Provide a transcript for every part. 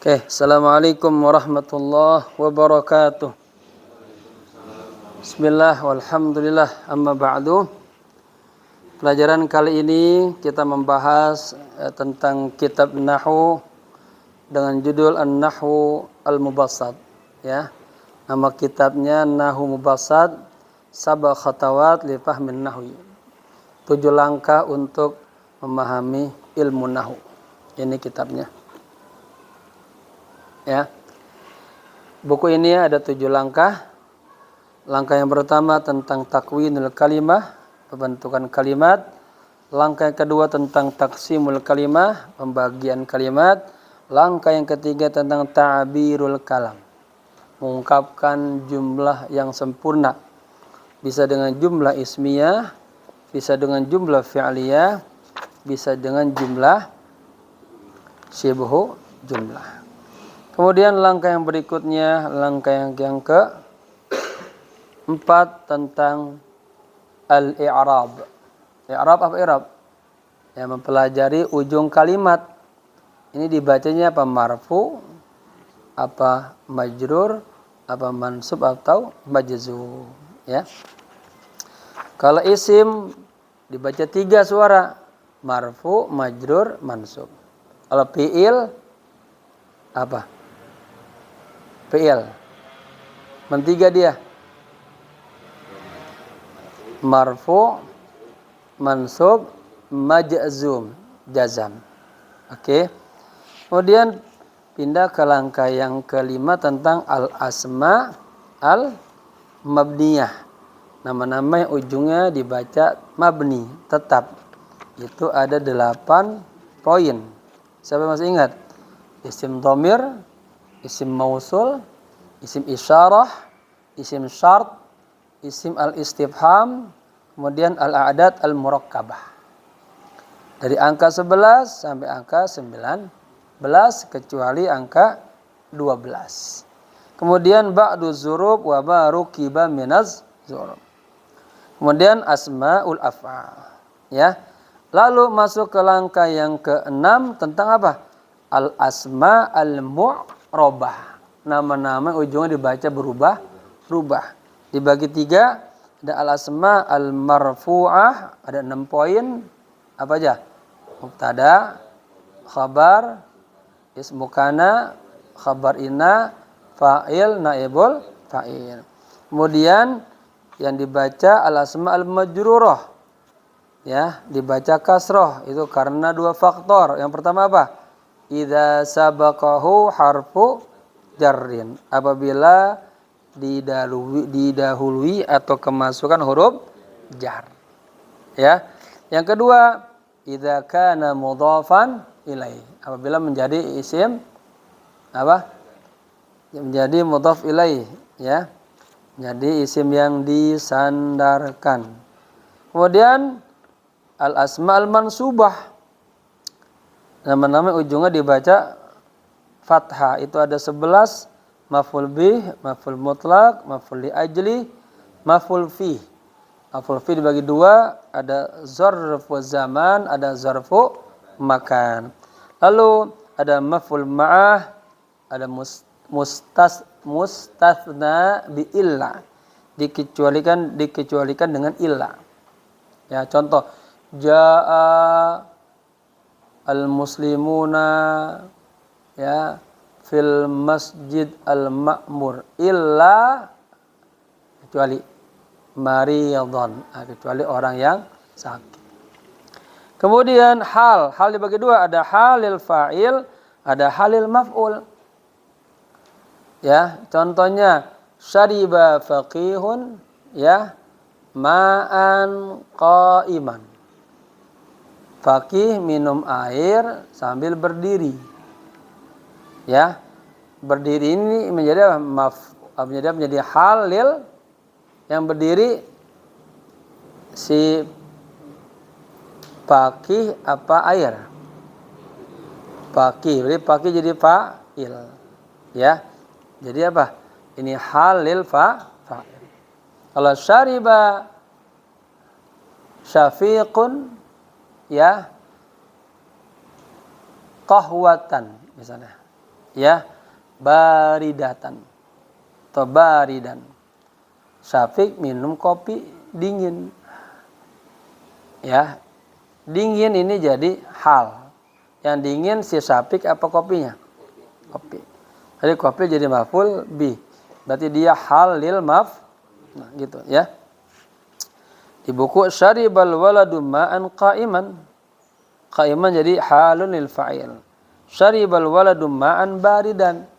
Oke, Assalamualaikum warahmatullahi wabarakatuh. Bismillah, walhamdulillah, amma ba'du. Pelajaran kali ini kita membahas tentang kitab Nahwu dengan judul An-Nahwu Al-Mubassat. Ya, nama kitabnya Nahwu Mubassat, Sab'a Khatawat li Fahmin Nahwi. 7 langkah untuk memahami ilmu Nahwu. Ini kitabnya. Ya, buku ini ada 7 langkah. Langkah yang pertama tentang takwinul kalimah, pembentukan kalimat. Langkah yang kedua tentang taksimul kalimah, pembagian kalimat. Langkah yang ketiga tentang ta'birul kalam, mengungkapkan jumlah yang sempurna. Bisa dengan jumlah ismiyah, bisa dengan jumlah fi'liyah, bisa dengan jumlah syibhu jumlah. Kemudian langkah yang berikutnya, langkah yang keempat tentang al-i'rab. I'rab apa i'rab? Ya, mempelajari ujung kalimat. Ini dibacanya apa? Marfu, apa majrur, apa mansub atau majzum, ya. Kalau isim dibaca 3 suara, marfu, majrur, mansub. Kalau fi'il apa? Fi'il. Mentiga dia. Marfu, mansub, majzum, jazam. Oke. Kemudian pindah ke langkah yang kelima tentang al-asma al-mabniyah. Nama-nama yang ujungnya dibaca mabni, tetap. Itu ada 8 poin. Siapa masih ingat? Isim dhamir, isim mausul, isim isyarah, isim syart, isim al-istifham, kemudian al-a'dad al-murakkabah. Dari angka 11 sampai angka 19 kecuali angka 12. Kemudian ba'du zurub wa ma rukiba minaz zurub. Kemudian asmaul af'al, ya. Lalu masuk ke langkah yang ke-6 tentang apa? Al-asma al-mu'rabah. Nama-nama ujungnya dibaca berubah. Dibagi 3, ada al-asma al-marfu'ah, ada 6 poin. Apa aja? Mubtada, khabar, ismu kana, khabar inna, fa'il, naibul fa'il. Kemudian yang dibaca al-asma al-majrurah, ya, dibaca kasroh. Itu karena 2 faktor. Yang pertama apa? Idza sabaqahu harfu jarrin, apabila didahului atau kemasukan huruf jar. Ya. Yang kedua, idza kana mudhafan ilaih, apabila menjadi isim apa? Menjadi mudhaf ilaih, ya. Jadi isim yang disandarkan. Kemudian al-asma al-mansubah, nama-nama ujungnya dibaca fathah. Itu ada 11, maf'ul bih, maf'ul mutlaq, maf'ul li ajli, maf'ul fi. Maf'ul fi dibagi 2, ada zarfu zaman, ada zarfu makan. Lalu ada maf'ul ma'ah, ada mustatsna bi illa, dikecualikan dengan illa. Ya, contoh jaa al-muslimuna, ya, fil masjid al-ma'mur illa, kecuali maridhan, kecuali orang yang sakit. Kemudian hal dibagi 2, ada halil fa'il, ada halil maf'ul. Ya, contohnya syariba faqihun, ya, ma'an qa'iman. Faqih minum air sambil berdiri. Ya. Berdiri ini menjadi menjadi halil, yang berdiri si faqih apa air? Faqih. Jadi faqih jadi fa'il. Ya. Jadi apa? Ini halil fa'il. Kalau syariba syafiqun, ya, qahwatan misalnya. ya, baridatan atau baridan. Syafiq minum kopi dingin. Ya. Dingin ini jadi hal. Yang dingin si Syafiq apa kopinya? Kopi. Jadi kopi jadi maf'ul bi. Berarti dia hal lil nah, gitu ya. Di buku syaribal waladu ma'an qa'iman. Qa'iman jadi halun lil fa'il. Syaribal waladu ma'an baridan.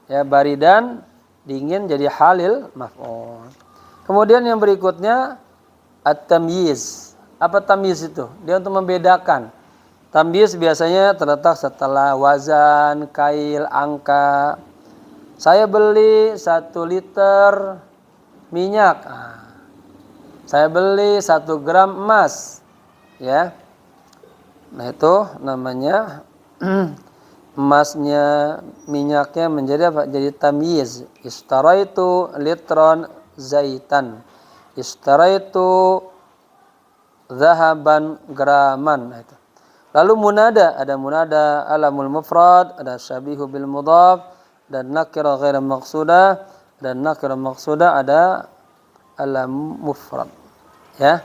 Ya, baridan dingin jadi halil maf'ul. Kemudian yang berikutnya at-tamyiz. Apa tamyiz itu? Dia untuk membedakan. Tamyiz biasanya terletak setelah wazan, kail, angka. Saya beli 1 liter minyak. Saya beli 1 gram emas. Ya. Nah itu namanya emasnya, minyaknya menjadi apa? Jadi tamyiz. Istaraitu litron zaitan. Istaraitu zahaban graman. Nah, itu. Lalu munada, ada munada alamul mufrad, ada syabihu bil mudhaf, dan nakira ghairu maqsudah, dan nakira maqsudah ada alam mufrad. Ya.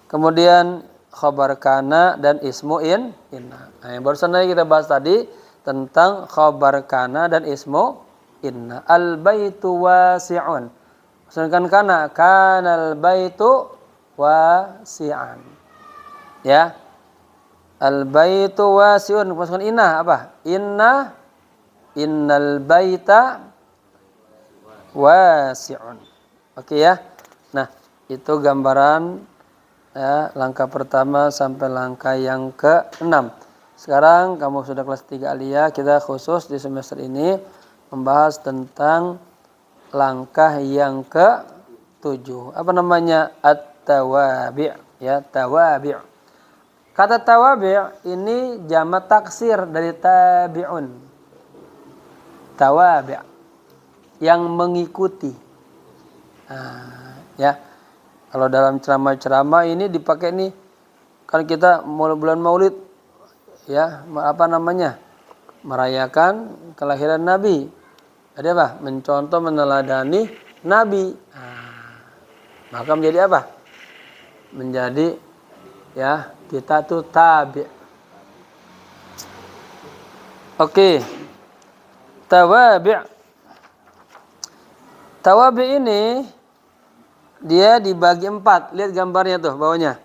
Kemudian khabar kana dan ismu inna. Nah, yang barusan kita bahas tadi tentang khabar kana dan ismu inna. Al baitu wasi'un. Sedangkan kana kanal baitu wasi'an. Ya. Al baitu wasi'un. Masukkan inna apa? Innal baita wasi'un. Oke ya. Nah, itu gambaran ya, langkah pertama sampai langkah yang ke-6. Sekarang kamu sudah kelas 3 aliyah, kita khusus di semester ini membahas tentang langkah yang ke-7. Apa namanya? At-tawabi', ya, tawabi'. Kata tawabi' ini jamak taksir dari tabi'un. Tawabi' yang mengikuti. Nah, ya. Kalau dalam ceramah-ceramah ini dipakai nih, kan kita bulan Maulid, ya, apa namanya, merayakan kelahiran Nabi. Ada apa? Mencontoh, meneladani Nabi. Nah, maka menjadi apa? Menjadi, ya, kita tuh tabi'. Oke, tawabi'. Tawabi' ini dia dibagi 4. Lihat gambarnya tuh bawahnya.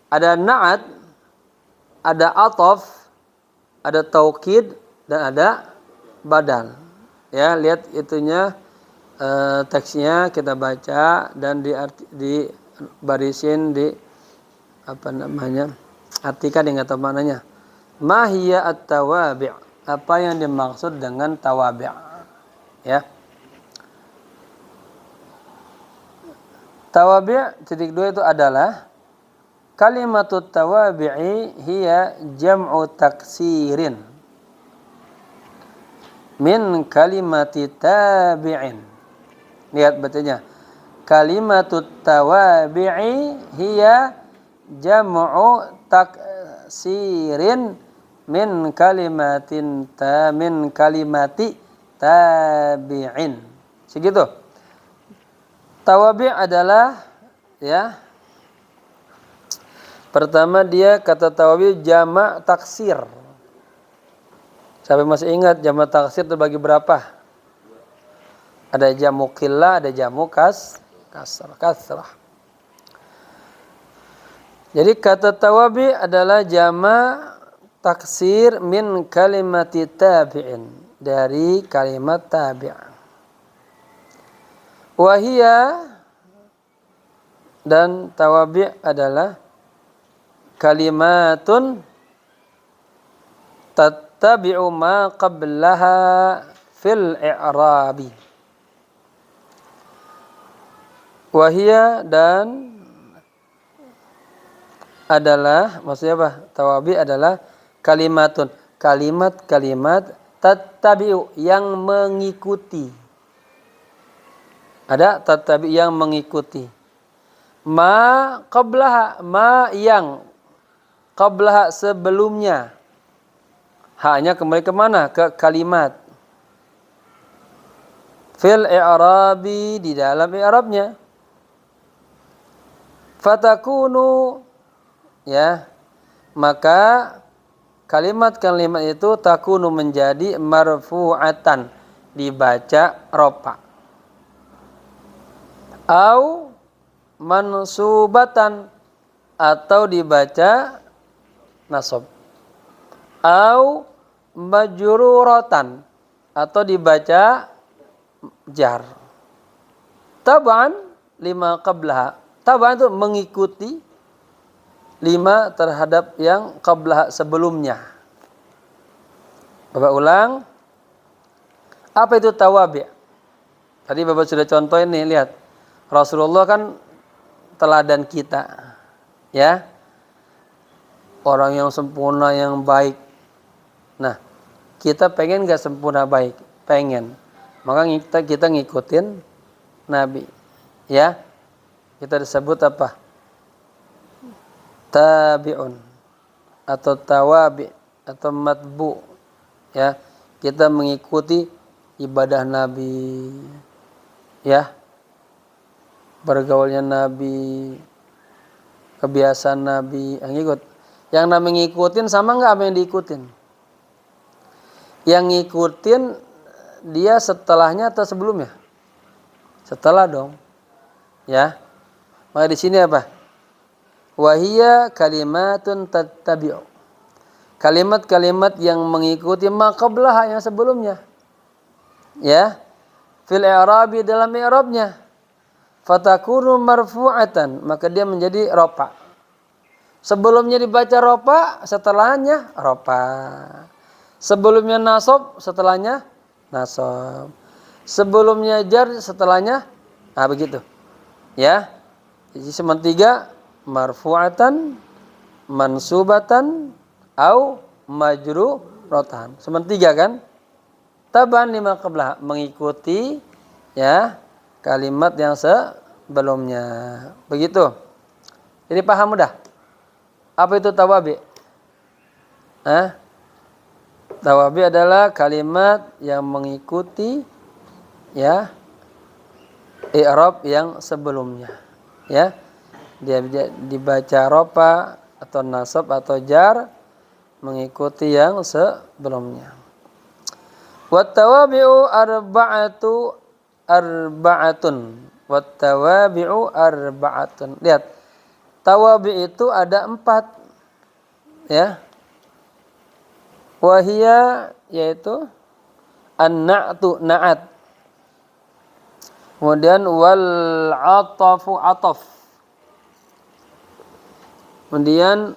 Ada na'at, ada ataf, ada taukid, dan ada badal. Ya, lihat itunya, teksnya kita baca dan di barisin, di apa namanya, artikan yang atau maknanya. Ma hiya at-tawabi'? Apa yang dimaksud dengan tawabi'? Ya. Tawabi' titik 2 itu adalah kalimatut tawabi'i hiya jam'u taksirin min kalimati tabi'in. Lihat bacanya. Kalimatut tawabi'i hiya jam'u taksirin min kalimati tabi'in. Segitu. Tawabi' adalah, ya, pertama dia kata tawabi' jamak taksir. Siapa masih ingat jamak taksir terbagi berapa? Ada jamu qillah, ada jamu kasrah. Jadi kata tawabi' adalah jamak taksir min kalimati tabi'in, dari kalimat tabi'. Wahia, dan tawabi' adalah kalimatun tattabi'u ma qablaha fil i'rabi. Wahia, dan adalah, maksudnya apa? Tawabi' adalah kalimatun, kalimat-kalimat tattabi'u, yang mengikuti. Ada tattabi' yang mengikuti. Ma qablaha, ma yang qablaha sebelumnya. Haknya kembali ke mana? Ke kalimat. Fil i'rabi, di dalam i'rabnya. Fatakunu, ya, maka kalimat-kalimat itu takunu menjadi marfu'atan, dibaca ropa. Au mansubatan, atau dibaca nasab. Au majruratan, atau dibaca jar. Taban lima qablaha. Taban itu mengikuti lima terhadap yang qablaha, sebelumnya. Bapak ulang. Apa itu tawabi'? Tadi Bapak sudah contohin nih, lihat. Rasulullah kan teladan kita. Ya. Orang yang sempurna, yang baik. Nah, kita pengen gak sempurna baik? Pengen. Maka kita ngikutin Nabi. Ya. Kita disebut apa? Tabi'un. Atau tawabi' atau matbu'. Ya. Kita mengikuti ibadah Nabi. Ya. Bergaulnya Nabi. Kebiasaan Nabi. Yang ikut. Yang namanya ngikutin sama nggak apa yang diikutin? Yang ngikutin dia setelahnya atau sebelumnya? Setelah dong. Ya. Maka di sini apa? Wahia kalimatun tattabi'u. Kalimat-kalimat yang mengikuti maqablah yang sebelumnya. Ya. Fil i'rabi, dalam i'rabnya. Fatakunu marfu'atan, maka dia menjadi ropa. Sebelumnya dibaca ropa, setelahnya ropa. Sebelumnya nasab, setelahnya nasab. Sebelumnya jar, setelahnya begitu. Ya. Jadi sepertiga marfu'atan, mansubatan, au majruratan. Sepertiga kan? Taban lima qablah, mengikuti ya kalimat yang sebelumnya. Begitu. Jadi paham mudah? Apa itu tawabi? Tawabi adalah kalimat yang mengikuti ya i'rab yang sebelumnya. Ya. Dia dibaca ropa atau nasab atau jar mengikuti yang sebelumnya. Wat tawabi'u arba'atun. Wat tawabi'u arba'atun. Lihat. Tawabi itu ada 4. Ya. Wahia, yaitu an-na'tu, na'at. Kemudian wal atafu, ataf. Kemudian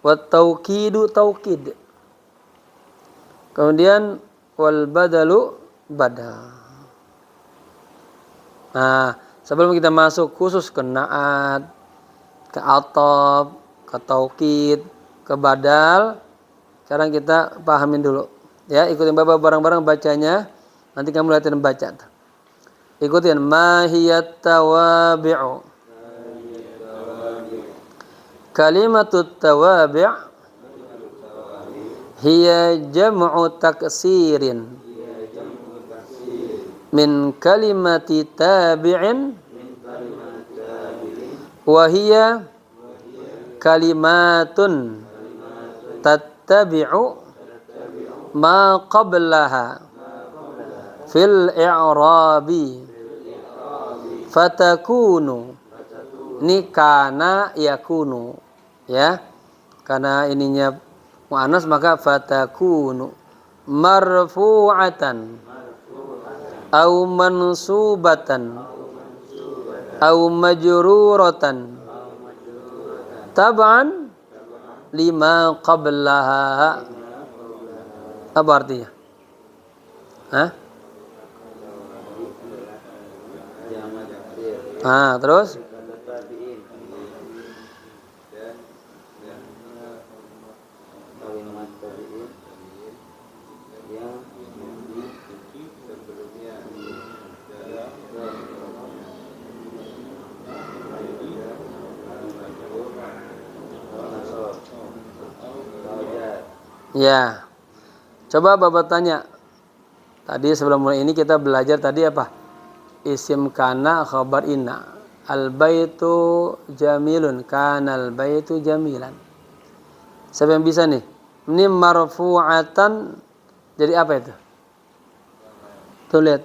wat taukidu, taukid. Kemudian wal badalu, badal. Nah, sebelum kita masuk khusus ke na'at, ke ataf, ke taukid, ke badal, sekarang kita pahamin dulu. Ya, ikutin Bapak bareng-bareng bacanya. Nanti kamu latihan baca. Ikutin. Mahiyat tawabi'u. Kalimatut tawabi' hiya jam'u taksirin min kalimati tabi'in wa hiya kalimatun tattabi'u ma qablaha fil i'rabi fatakunu, ini kana yakunu, ya, karena ininya muannas maka fatakunu marfu'atan au mansubatan au majruratan tab'an lima qablaha. Apa artinya? Terus ya, Coba Bapak tanya. Tadi sebelum mulai ini kita belajar tadi apa? Isim kana khabar inna. Al-baitu jamilun, kanal baitu jamilan. Siapa yang bisa nih? Ini marfu'atan jadi apa itu? Tuh lihat.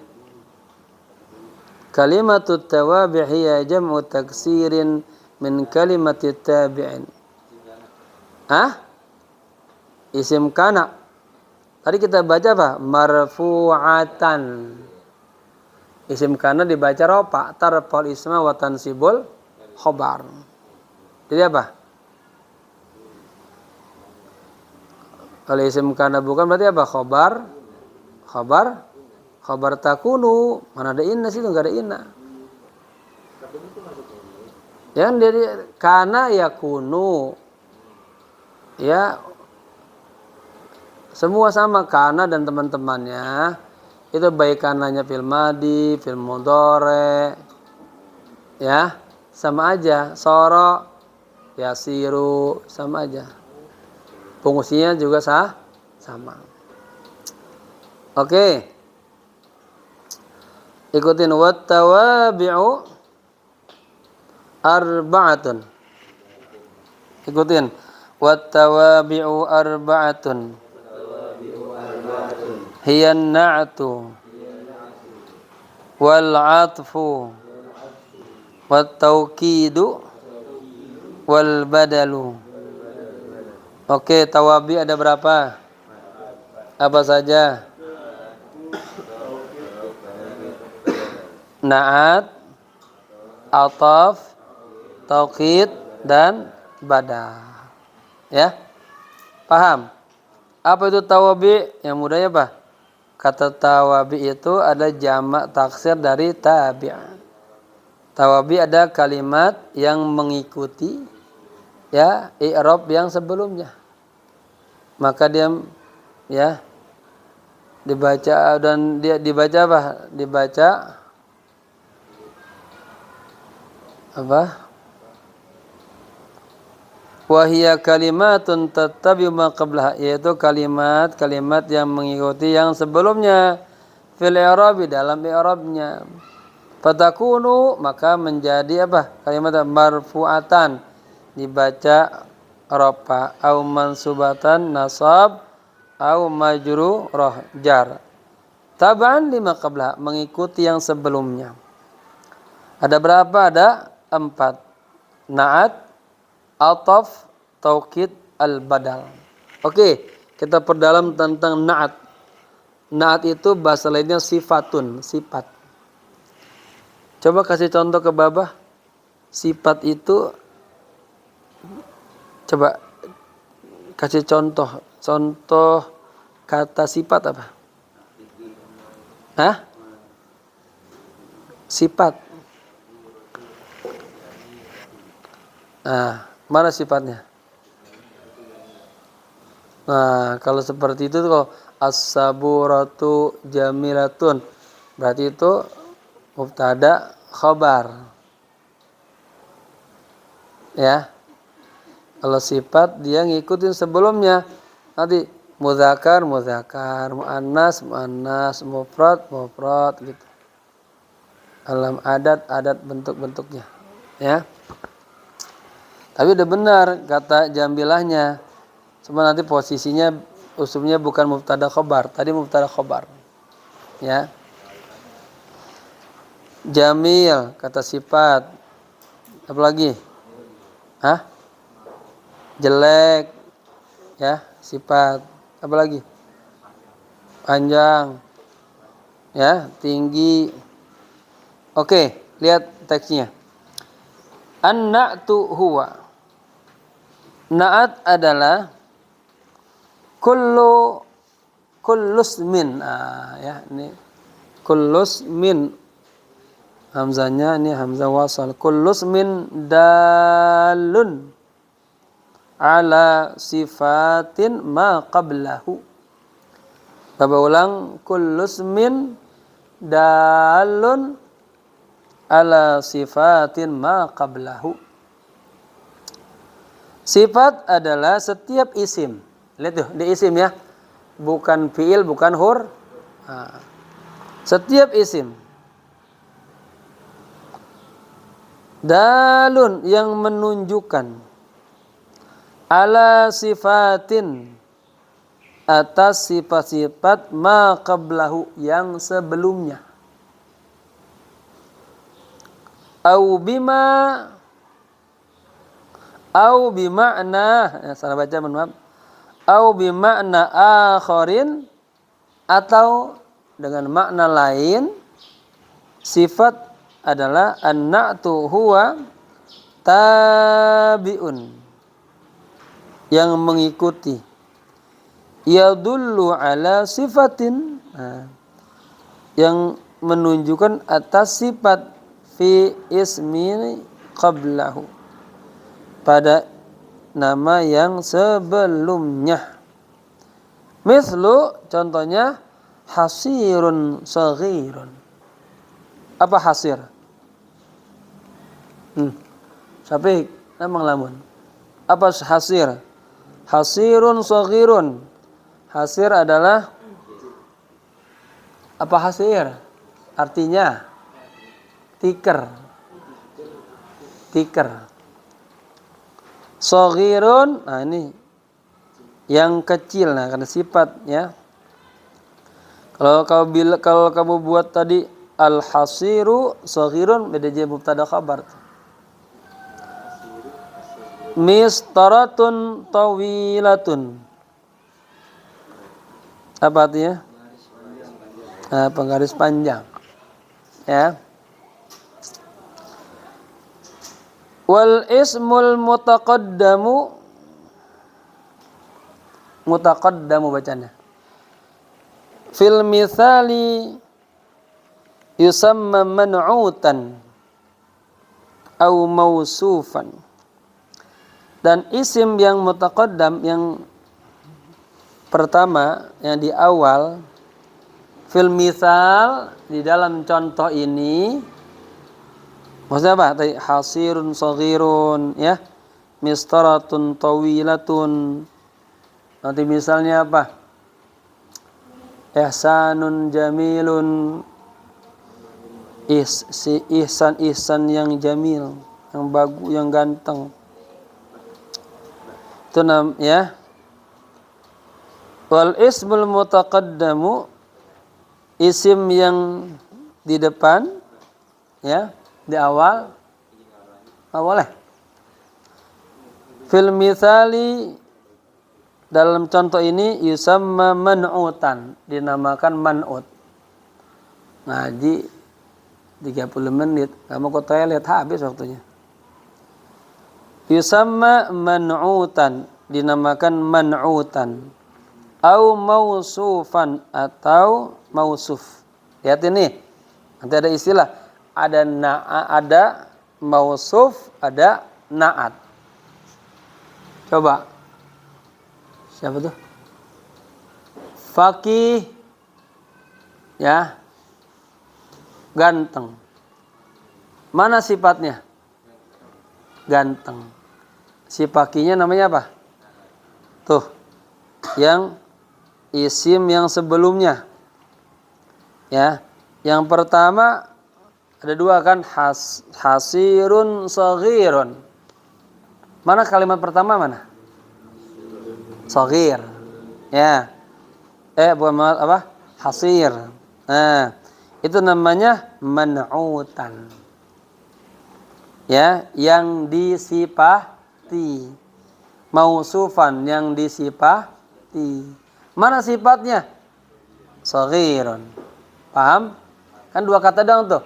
Kalimatut tawabi' hiya jam'u taksirin min kalimatit tabi'in. Isim kana. Tadi kita baca apa? Marfu'atan. Isim kana dibaca rofa, tarfa'ul isma wa tansibul khobar. Jadi apa? Kalau isim kana bukan berarti apa? Khobar takunu. Mana ada inna sih? Enggak ada inna. Yang dari kana yakunu. Ya, semua sama kana dan teman-temannya. Itu baik kananya fil madi, fil mudhari. Ya, sama aja. Soro, yasiru, sama aja. Fungsinya juga sama. Oke. Ikutin wattawabi'u arba'atun. Ikutin. Wattawabi'u arba'atun. Hiyan na'tu wal 'atfu wat taukidu wal badalu. Oke, tawabi ada berapa? Apa saja? Na'at, ataf, taukid dan badal. Ya? Paham? Apa itu tawabi? Yang mudahnya apa? Kata tawabi itu ada jamak taksir dari tabi'. Tawabi ada kalimat yang mengikuti ya i'rab yang sebelumnya. Maka dia ya dibaca dan dia dibaca apa? Dibaca apa? Wahia kalimatun tattabi'u ma qablaha, yaitu kalimat-kalimat yang mengikuti yang sebelumnya fil i'rabi dalam i'rabnya. Fatakunu maka menjadi apa? Kalimat marfu'atan dibaca rafa au mansubatan nasab au majrurah jar. Taban lima qablaha mengikuti yang sebelumnya. Ada berapa? Ada 4. Na'at, ataf, taukid, al-badal. Oke, kita perdalam tentang na'at. Na'at itu bahasa lainnya sifatun, sifat. Coba kasih contoh ke Babah. Sifat itu coba kasih contoh. Contoh kata sifat apa? Sifat. Nah, mana sifatnya? Nah, kalau seperti itu kalau as-saburatu jamilatun berarti itu mubtada khabar. Ya. Kalau sifat dia ngikutin sebelumnya. Nanti mudzakar, muannas, mufrad gitu. Alam adat bentuk-bentuknya. Ya. Tapi udah benar kata jambilahnya. Cuma nanti posisinya usulnya bukan mubtada khabar. Tadi mubtada khabar. Ya. Jamil kata sifat. Apa lagi? Jelek. Ya, sifat. Apa lagi? Panjang. Ya, tinggi. Oke, lihat teksnya. An-na'tu huwa. Na'at adalah kullus min. Ya, ini kullus min. Hamzanya ini hamzah wasal. Kullus min dalun ala sifatin ma qablahu. Bapak ulang. Kullus min dalun ala sifatin ma qablahu. Sifat adalah setiap isim. Lihat tuh, di isim ya. bukan fiil, bukan hur. Nah, setiap isim dalun yang menunjukkan ala sifatin atas sifat-sifat ma qablahu yang sebelumnya, au bima'na, ya, salah baca, mohon maaf, au bima'na akharin, atau dengan makna lain, sifat adalah an-na'tu huwa tabi'un, yang mengikuti, yadullu ala sifatin, yang menunjukkan atas sifat, fi ismi qablahu, pada nama yang sebelumnya. Mislu, contohnya, hasirun saghirun. Apa hasir? Sapik, namang lamun. Apa hasir? Hasirun saghirun. Hasir adalah apa hasir? Artinya tiker. Saghirun, nah ini yang kecil, nah karena sifatnya. Kalau kamu buat tadi al-hasiru saghirun, beda aja mubtada khabar. Mistaratun tawilatun. Apa artinya? Penggaris panjang. Ya. Wal ismul mutaqaddamu bacanya. Fil mithali yusamma man'utan au mausufan. Dan isim yang mutaqaddam, yang pertama, yang di awal, fil mithal, di dalam contoh ini, maksudnya apa? Tadi hasirun saghirun, ya. Mistaratun tawilatun. Nanti misalnya apa? Ihsanun jamilun. Ihsan yang jamil, yang bagus, yang ganteng. Itu ya. Wal ismul mutaqaddamu, isim yang di depan, ya, di awal. Boleh. Fil mithali, dalam contoh ini, yusamma man'utan, dinamakan man'ut. Ngaji 30 menit, kamu ke toilet habis waktunya. Yusamma man'utan, dinamakan man'utan. Au mausufan, atau mausuf. Lihat ini, nanti ada istilah, ada mausuf, ada na'at. Coba, siapa tuh? Faqih, ya, ganteng. Mana sifatnya? Ganteng. Si Faqihnya namanya apa? Tuh, yang isim yang sebelumnya, ya. Yang pertama ada dua kan, hasirun saghirun. Mana kalimat pertama, mana? Saghir, ya. Bukan apa? Hasir. Nah, itu namanya man'utan, ya, yang disifati. Mausufan, yang disifati. Mana sifatnya? Saghirun. Paham? Kan dua kata dong tuh.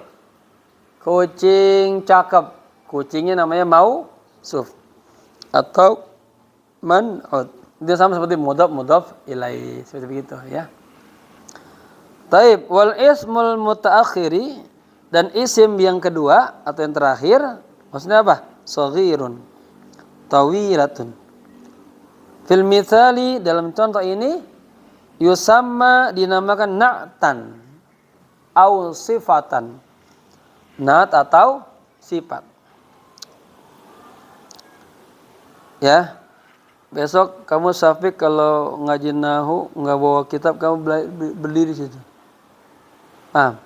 Kucing cakep, kucingnya namanya mausuf atau man'ut. Itu sama seperti mudhaf ilaih, seperti begitu, ya. Taib, wal ismul mutaakhiri, dan isim yang kedua atau yang terakhir, maksudnya apa? Saghirun tawilatun. Fil mithali, dalam contoh ini, yusamma, dinamakan na'tan au sifatan. Na'at atau sifat. Ya. Besok kamu Syafiq kalau ngaji nahu nggak bawa kitab, kamu berdiri situ. Paham?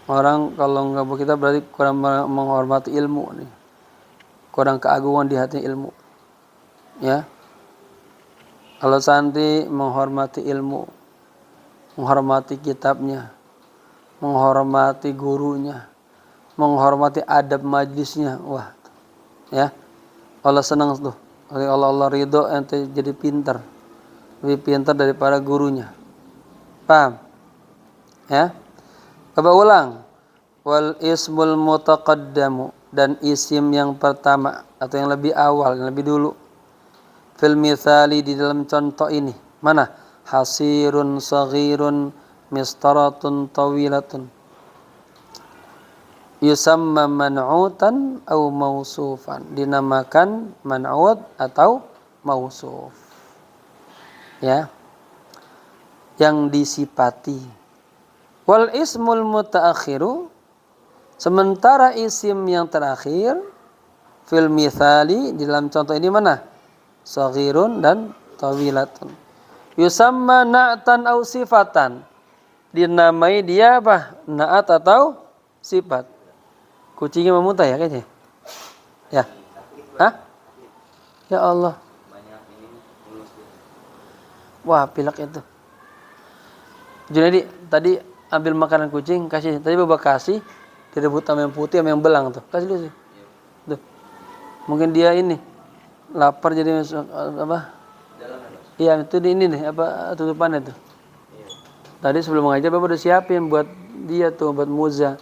Orang kalau nggak bawa kitab berarti kurang menghormati ilmu nih. Kurang keagungan di hati ilmu. Ya. Kalau santri menghormati ilmu, menghormati kitabnya, menghormati gurunya, menghormati adab majlisnya, wah, ya, Allah senang tuh. Allah ridho ente jadi pintar, lebih pintar daripada gurunya. Paham? Ya. Coba ulang. Wal ismul mutaqaddamu, dan isim yang pertama atau yang lebih awal, yang lebih dulu. Fil mithali, di dalam contoh ini. Mana? Hasirun saghirun mistaratun tawilatun. Yusamma man'utan au mausufan, dinamakan man'ut atau mausuf. Ya. Yang disifati. Wal ismul mutaakhiru, sementara isim yang terakhir fil mithali, di dalam contoh ini mana? Saghirun dan tawilatun. Yusamma na'tan au sifatan, dinamai dia apa? Na'at atau sifat. Kucingnya memuntah ya kayaknya. Ya. Hah? Ya Allah. Wah, pilek itu. Jadi tadi ambil makanan kucing, kasih. Tadi Bapak kasih, direbut sama yang putih sama yang belang tuh. Kasih dulu sih. Tuh. Mungkin dia ini lapar jadi apa? Iya, itu di ini nih, apa tutupannya tuh. Tadi sebelum mengajar Bapak udah siapin buat dia tuh, buat Muza.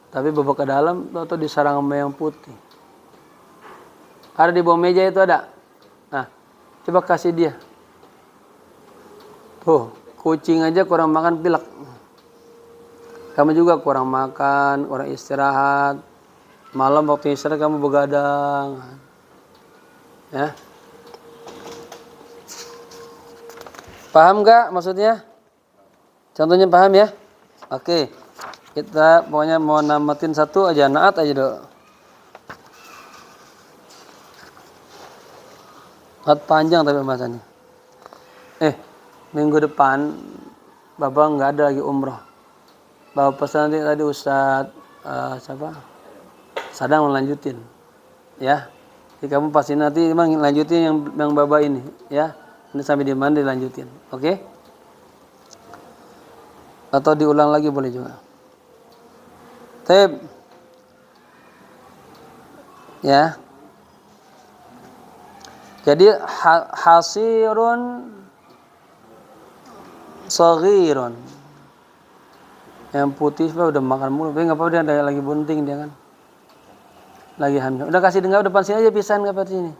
Tapi Bapak ke dalam atau disarang sama yang putih. Ada di bawah meja itu ada. Nah, coba kasih dia. Tuh, kucing aja kurang makan pilek. Kamu juga kurang makan, kurang istirahat. Malam waktu istirahat kamu begadang. Ya. Paham gak maksudnya? Contohnya paham ya? Oke. Kita pokoknya mau namatin satu aja, naat aja dulu. Naat panjang tapi pembahasannya. Minggu depan Bapak nggak ada lagi umroh. Bapak pesan nanti tadi Ustadz siapa? Sadang melanjutin. Ya. Jadi kamu pasti nanti memang lanjutin yang Bapak ini, ya. Ini sampai di mana dilanjutin. Oke? Atau diulang lagi boleh juga. Tep. Ya. Jadi hasirun saghirun. Yang putih udah makan mulu, tapi enggak apa-apa, dia ada lagi bunting dia kan. Lagi hamil. Udah kasih dengar depan sini aja pisan enggak apa sini.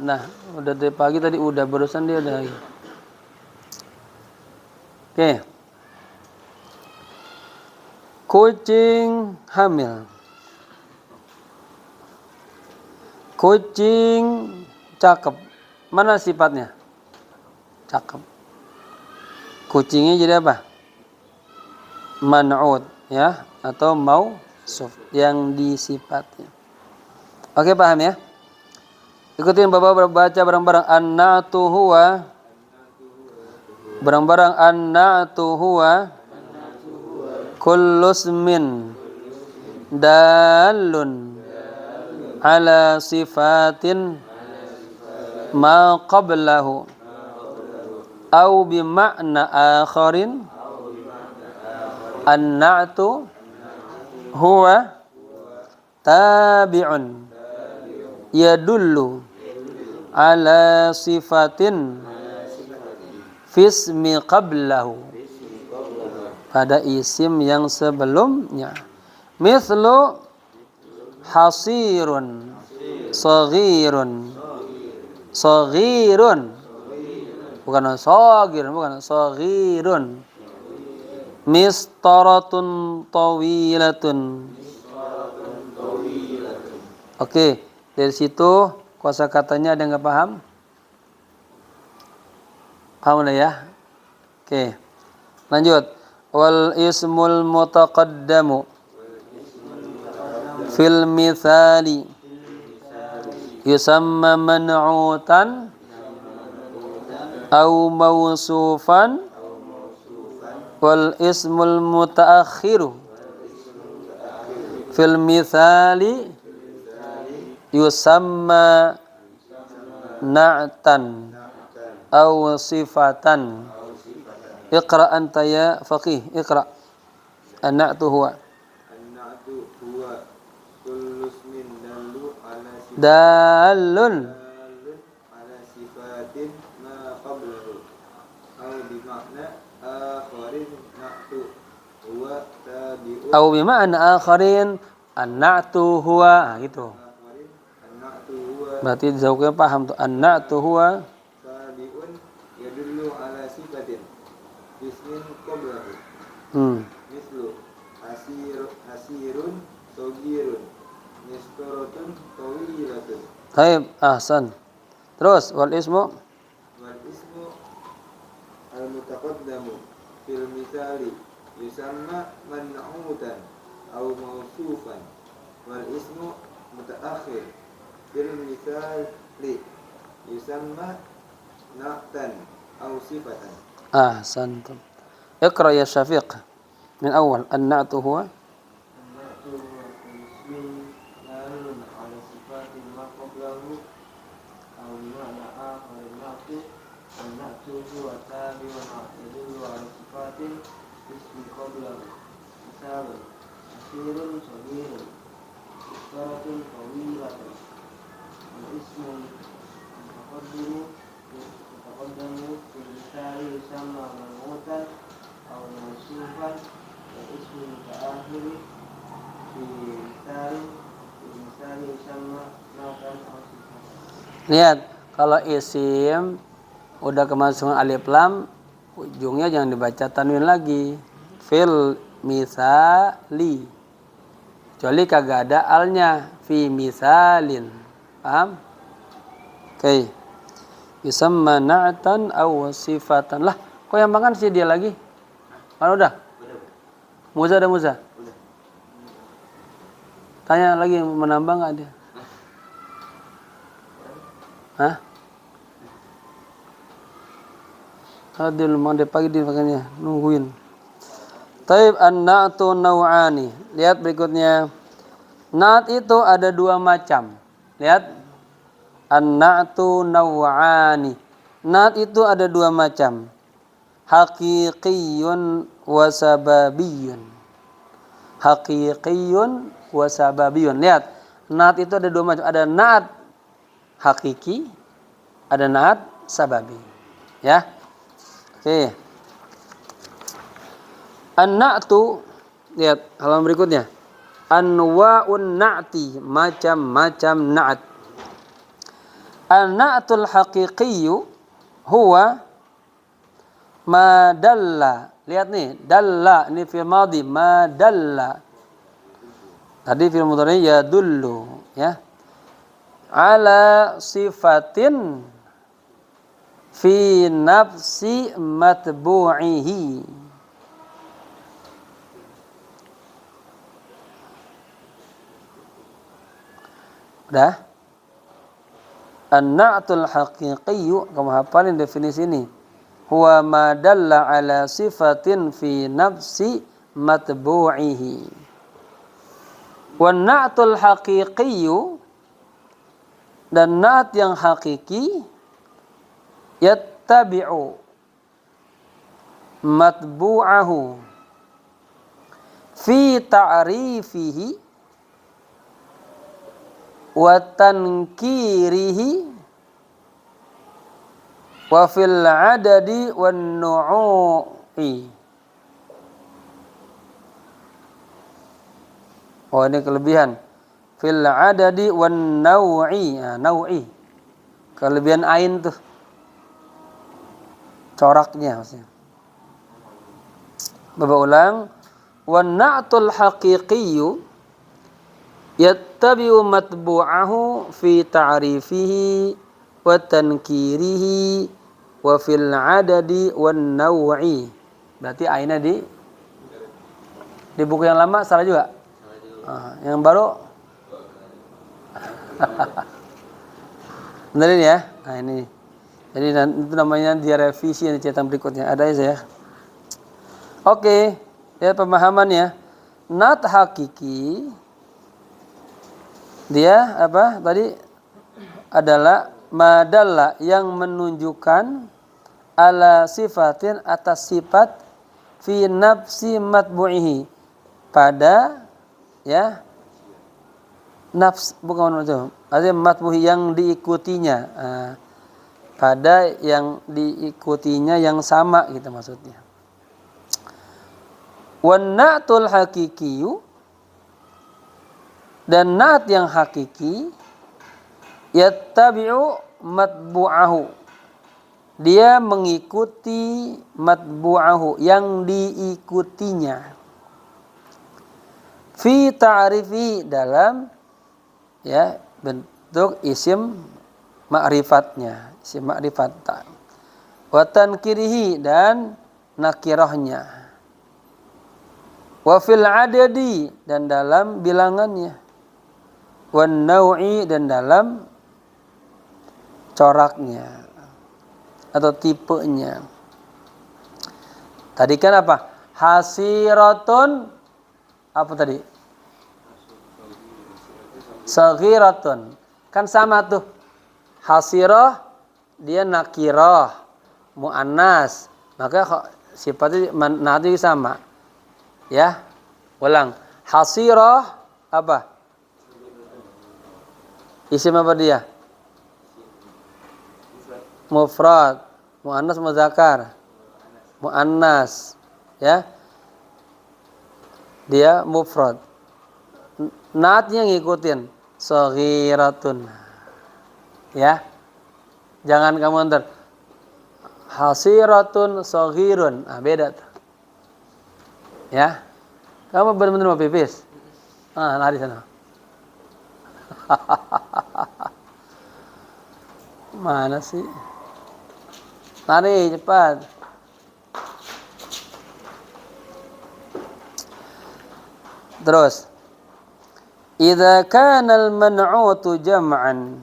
Nah, udah dari pagi tadi udah barusan dia udah lagi. Oke. Kucing hamil. Kucing cakep. Mana sifatnya? Cakep. Kucingnya jadi apa? Man'ud, ya, atau mausuf, yang disifati. Oke, paham ya? Ikutin Bapak baca bareng-barang. An-na'tu huwa, bareng-barang, an-na'tu huwa kullu ismin dalun ala sifatin ma qablahu au bima'na akharin. An-na'tu huwa tabi'un yadullu ala sifatin fismi qablahu, pada isim yang sebelumnya. Mithlu hasirun saghirun. Saghirun, bukan saghir, bukan saghirun. Mistaratun tawilatun. Oke, dari situ kosakatanya ada nggak paham? Paham udah ya? Oke, lanjut. Wal ismul mutaqaddamu, fil mithali yusamma man'utan au mausufan wal ismul mutaakhiru fil mithali yusamma na'tan au sifatan. Iqra anta ya faqih, iqra. An-na'tu huwa kullu ismin dalun ala sifatin ma qablahu aw bi ma'na akharin na'tu huwa tabi'un aw bi ma'na akharin an-na'tu huwa gitu. Berarti zauqnya paham tuh, an-na'tu huwa tabi'un yadullu ala sifatin ismin qablahu mislu hasirun sogirun nistorotun tawilatun. Baik, ahsan. Terus wal ismu al mutaqaddamu fil misali yusamma man'utan aw mausufan wal ismu mutaakhir fil misali yusamma na'tan aw sifatan. Ahsantum. Iqra ya Syafiq min awal. An-na'tu huwa lihat, kalau isim udah kemasukan alif lam, ujungnya jangan dibaca tanwin lagi. Fil misali, kecuali kagak ada alnya. Fi misalin, paham? Oke. Yusamma na'tan aw sifatan. Lah, kok yang makan sih dia lagi? Mana udah? Muza ada Muza? Tanya lagi, menambah nggak dia? Hah? Adil mandi pagi dia makanya nungguin. Taib an-na'tu naw'ani. Lihat berikutnya. Na'at itu ada dua macam. Lihat. An-na'tu naw'ani. Na'at itu ada dua macam. Haqiqiyun wa sababiyun. Haqiqiyun wa sababiyun. Lihat. Na'at itu ada dua macam. Ada na'at hakiki, ada na'at sababi. Ya. Oke. An-na'tu, lihat halaman berikutnya. Anwa'un na'ti, macam-macam na'at. An-na'tul haqiqiyyu huwa ma dalla. Lihat nih, dalla ini fi'il madhi, ma dalla. Tadi fi'il mudhari ya dullu, ya. Ala sifatin fi nafsi matbu'ihi. Udah? An-na'tul haqiqiyyu, kamu hafalin definisi ini. Huwa ma dalla ala sifatin fi nafsi matbu'ihi. Wan na'tul haqiqiyyu, dan na'at yang hakiki yattabi'u matbu'ahu fi ta'rifihi wa tankirihi wa fil adadi wan nu'u'i. Oh, ini kelebihan. Fil adadi wan naw'i. Nah, naw'i. Kelebihan ain tuh. Coraknya maksudnya. Bapak ulang. Wan na'tul haqiqiyyu yattabi'u matbu'ahu fi ta'rifihi wa tankirihi wa fil adadi wan naw'i. Berarti ainnya di buku yang lama salah juga. Yang baru Benerin ya. Nah ini. Jadi itu namanya direvisi yang cetak berikutnya. Ada ya saya. Oke. Ya pemahamannya. Nat hakiki dia apa tadi adalah madalla yang menunjukkan ala sifatin atas sifat fi nafsi matbu'ihi pada ya nafs bukan itu artinya matbuhi yang diikutinya pada yang diikutinya yang sama gitu maksudnya. Wan na'tul hakikiyu dan na'at yang hakiki yattabi'u matbu'ahu dia mengikuti matbu'ahu yang diikutinya fi ta'rifi dalam ya bentuk isim ma'rifatnya isim ma'rifat wa tankirihi dan nakirahnya wa fil adadi dan dalam bilangannya wan nau'i dan dalam coraknya atau tipenya. Tadi kan apa? Hasiratun apa tadi? Saghiratun. Kan sama tuh. Hasirah dia nakirah, muannas. Maka sifatnya nanti sama. Ya. Ulang. Hasirah apa? Isim apa dia? Mufrad, muannas muzakkar. Muannas, ya. Dia mufrad. Naatnya ngikutin saghiratun. Ya. Jangan kamu antar hasiratun saghirun. Beda tuh. Ya. Kamu benar-benar mau pipis? Lari sana. Mana sih? Lari cepat. Terus. Idza kana al-man'utu jam'an.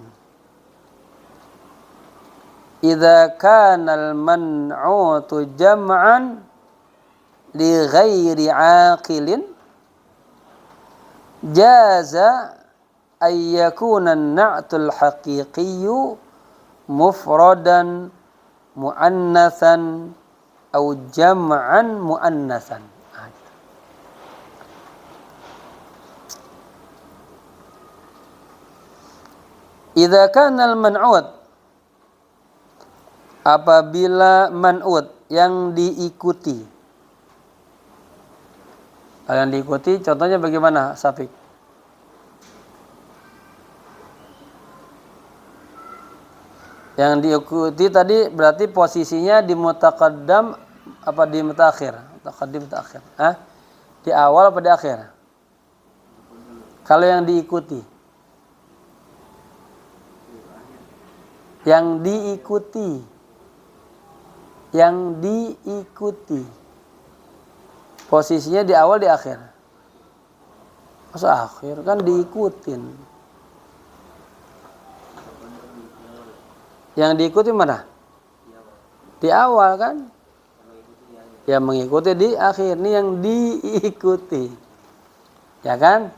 Idza kana al-man'utu jam'an li ghairi 'aqilin jaza ay yakuna an-na'tul haqiqiyyu mufradan muannatsan atau jam'an muannatsan. Idza kana al-man'ud apabila man'ud yang diikuti. Yang diikuti contohnya bagaimana, Safik? Yang diikuti tadi berarti posisinya di mutaqaddam apa di mutaakhir? Mutaqaddim mutaakhir. Di awal apa di akhir? Kalau yang diikuti. Yang diikuti. Yang diikuti. Posisinya di awal di akhir. Masa akhir kan diikutin. Yang diikuti mana? Di awal kan? Yang mengikuti di akhir. Ini yang diikuti. Ya kan?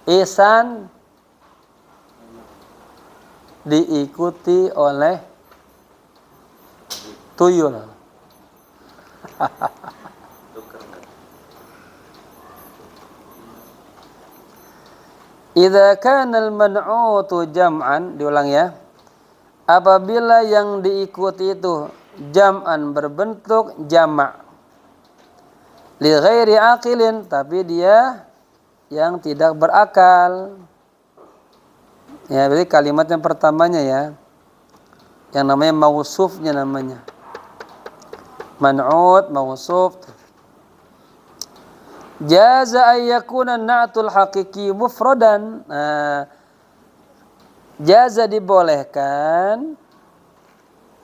Ihsan diikuti oleh tuyul. Idza kana al-man'utu jam'an, diulang ya. Apabila yang diikuti itu jam'an berbentuk jama' li ghairi aqilin, tapi dia yang tidak berakal. Ya, berarti kalimat yang pertamanya ya. Yang namanya mausufnya namanya. Man'ud, mausuf. Jaza ay yakuna na'tul haqiqi mufradan. Jaza dibolehkan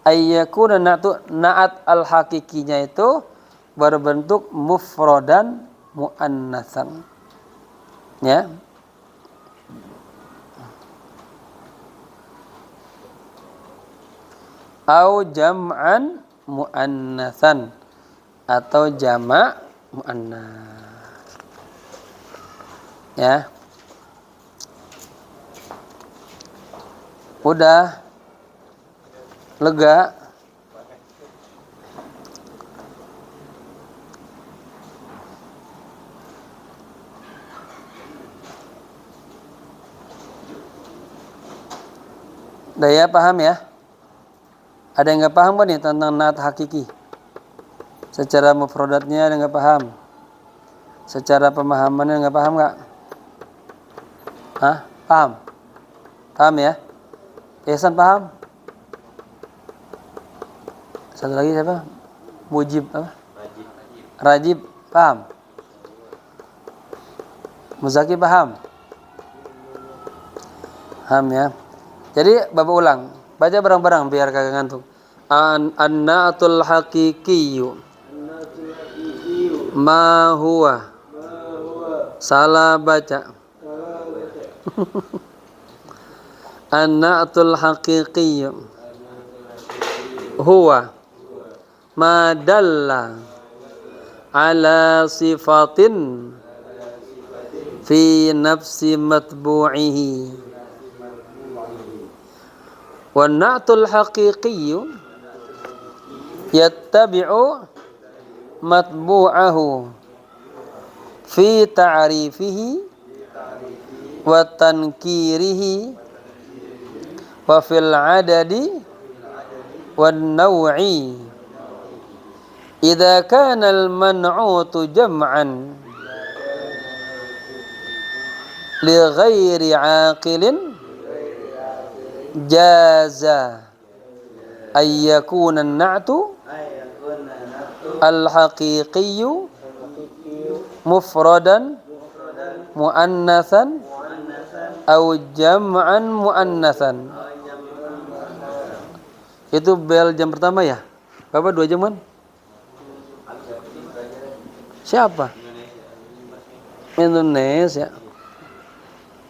ayyakuna na'at al-hakikinya itu berbentuk mufradan muannatsan. Ya. au jam'an muannatsan atau jamak muannats. Ya. Udah lega? Daya paham ya? Ada yang nggak paham nih tentang naat hakiki? Secara mufradatnya ada nggak paham? Secara pemahamannya nggak paham nggak? Hah? Paham? Paham ya? Ihsan paham? Satu lagi siapa? Mujib apa? Rajib paham? Muzaki paham? Paham ya? Jadi Bapak ulang. Baca bareng-bareng biar kagak ngantuk. An-na'atul haqiqiyyu ma huwa. Salah baca. An-na'atul haqiqiyyu huwa ma dalla ala sifatin fi nafsi matbu'ihi. Wan na'tul haqiqiyyu yattabi'u matbu'ahu fi ta'rifihi wa tankirihi wa fil adadi wan naw'i. Idza kana al man'utu jam'an li ghairi 'aqilin jaza ayyakuna an-na'tu al-haqiqiyyu mufradan muannatsan aw jam'an muannatsan. Itu bel jam pertama ya? Bapak 2 jam kan? Siapa? Indonesia.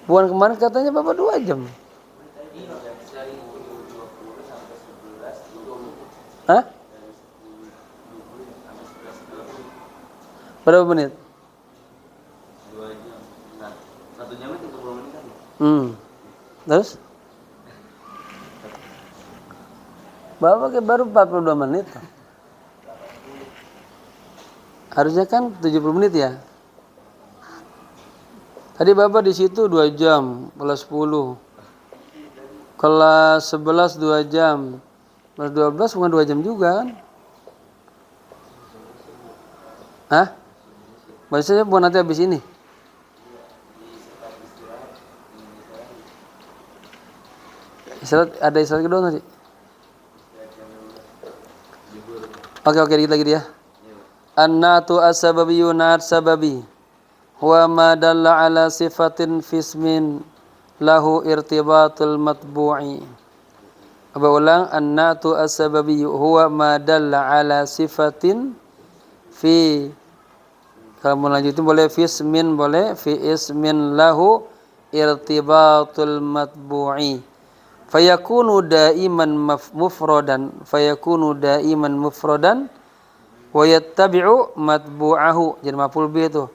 Bukan kemarin katanya Bapak 2 jam. Hah? Berapa menit? 2 jam. 1 jam 30 menit kan? Terus? Bapak baru 42 menit. Harusnya kan 70 menit ya. Tadi Bapak di situ 2 jam, kelas 10. Kelas 11 2 jam. Kelas 12 bukan 2 jam juga kan? Hah? Biasanya bukan nanti habis ini. Ada istirahat kedua nanti. Oke, dikit lagi dia. An-na'tu as-sababiyyu na'at sababi huwa ma dalla ala sifatin fismin lahu irtibatul matbu'i. Apa ulang? An-na'tu as-sababiyyu huwa ma dalla ala sifatin fi. Kalau mau lanjutin boleh fismin, boleh fi ismin lahu irtibatul matbu'i. Fayakunu daiman mufradan wa yattabi'u matbu'ahu. Jadi maf'ul bih itu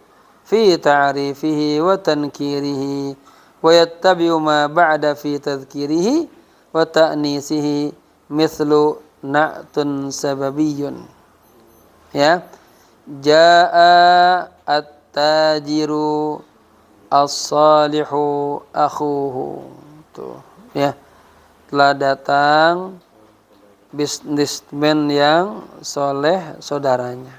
fi ta'rifihi wa tankirihi wa yattabi'u ma ba'da fi tadhkirihi wa ta'nisihi mithlu na'tun sababiyyun. Ya. Jaa at-tajiru as-salihu akhuhu. Tuh, ya. Telah datang bisnismen yang soleh saudaranya.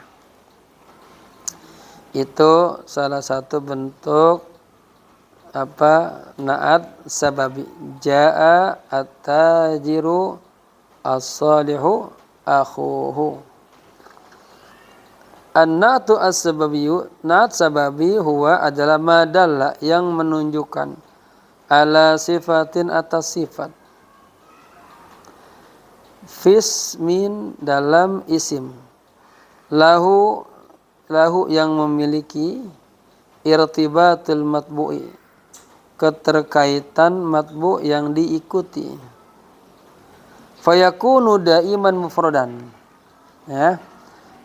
Itu salah satu bentuk naat sababi. Jaa at-tajiru as-salihu akhuhu. An-na'tu as-sababiyyu, na'at sababi huwa adalah madalla yang menunjukkan ala sifatin atas sifat. Fismin dalam isim. Lahu yang memiliki irtibatul matbu'i, keterkaitan matbu' yang diikuti. fayakunu daiman mufradan. Ya.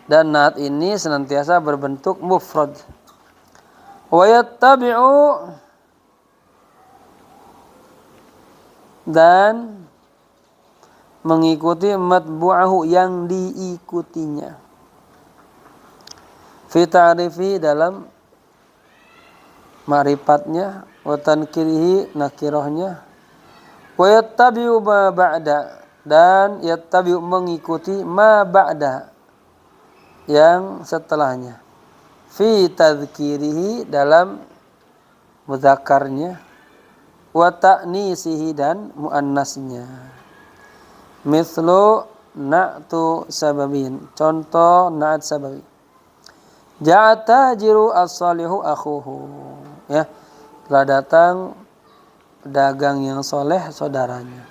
Dan naat ini senantiasa berbentuk mufrad. Wa yattabi'u, dan mengikuti matbu'ahu, yang diikutinya. Fi ta'rifi, dalam ma'rifatnya, wa tankirihi, nakirahnya, wa yattabi'u ma ba'da, dan yattabi'u, mengikuti ma ba'da, yang setelahnya. Fi tadhkirihi, dalam mudzakarnya, wa ta'nisihi, dan muannasnya. Mithlu na'tu sababin, contoh na'at sababi. Ja'a tajiru as-salihu akhuhu, ya, telah datang pedagang yang soleh saudaranya.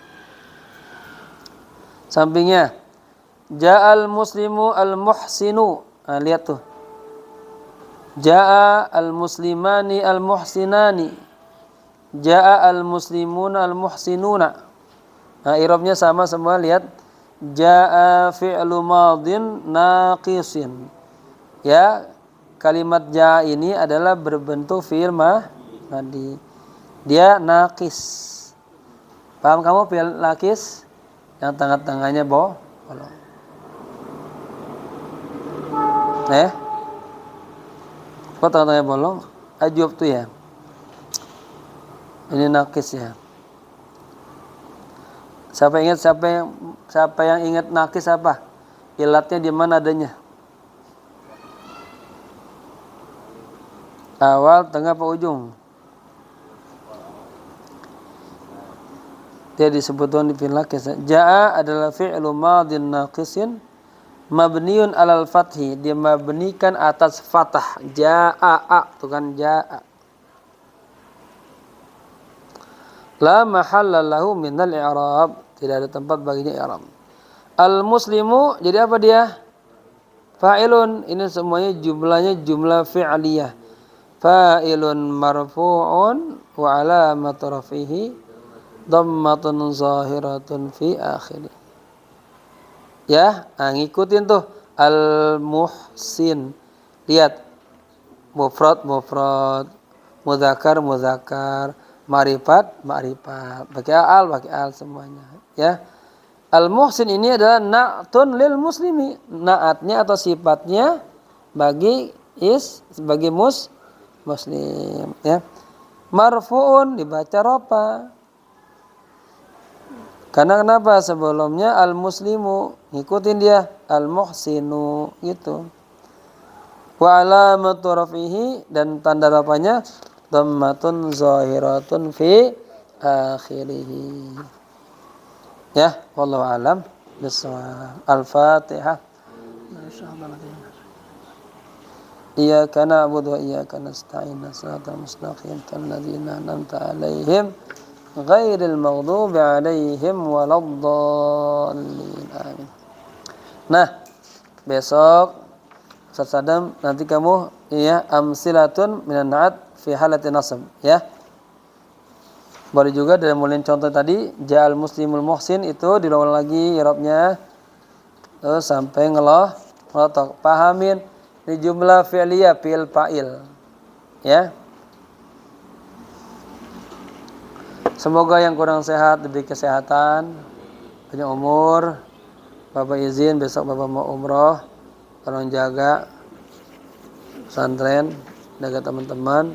Sampingnya ja'al muslimu al-muhsinu. Nah, lihat tuh. Ja'a al-muslimani al-muhsinani. Ja'a al-muslimuna al-muhsinuna. Nah, i'rabnya sama semua, lihat. Ja'a fi'lu madin naqisin. Ya, kalimat ja'a ini adalah berbentuk fi'il madi. Dia naqis. Paham kamu fi'il naqis? Yang tengah-tengahnya bolong. Kok tengah-tengahnya bolong? Ajub tuh ya. Ini naqis ya. Siapa yang ingat naqis apa? Ilatnya di mana adanya? Awal, tengah, apa ujung? Dia disebutkan di fi'il naqis. Ja'a adalah fi'lu madin naqisin mabniun alal fathi, dia mabnikan atas fathah. Ja'a, itu kan ja'a. La mahalla lahu minal i'rab, tidak ada tempat baginya i'rab. Al muslimu, jadi apa dia? Fa'ilun, ini semuanya jumlahnya jumlah fi'liyah. Fa'ilun marfu'un wa alamat rafihi dhammatun zahiratun fi akhirih. Ya, ngikutin tuh al-muhsin. Lihat, mufrad, mudzakar, ma'rifat, pakai al semuanya, ya. Al-muhsin ini adalah na'tun lil muslimi. Na'atnya atau sifatnya bagi muslim, ya. Marfu'un dibaca rafa. Karena kenapa? Sebelumnya al-muslimu, ngikutin dia al-muhsinu gitu. Wa alamatu rafihi, dan tanda rafanya dhammatun zahiratun fi akhirih. Ya, wallahu alam bissawab. Al-Fatihah. Iyyaka na'budu wa iyyaka nasta'in. Shiratal mustaqim, alladzina an'amta 'alaihim ghairil maghdubi 'alaihim waladdallin. Amin. Nah, besok Ustaz Sadam nanti kamu amsilatun minan na'at fi halati nasab, ya. Boleh juga dari mulai contoh tadi, ja'al muslimul muhsin, itu diulang lagi i'rabnya sampai ngelotok. Pahamin di jumlah fi'liyah, fi'il fa'il, ya. Semoga yang kurang sehat diberi kesehatan, banyak umur. Bapak izin besok Bapak mau umroh, tolong jaga pesantren, jaga teman-teman,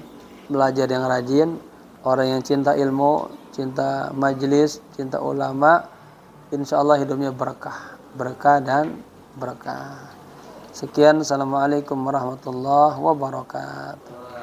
belajar yang rajin, orang yang cinta ilmu, cinta majelis, cinta ulama, insyaallah hidupnya berkah dan berkah. Sekian, assalamualaikum warahmatullahi wabarakatuh.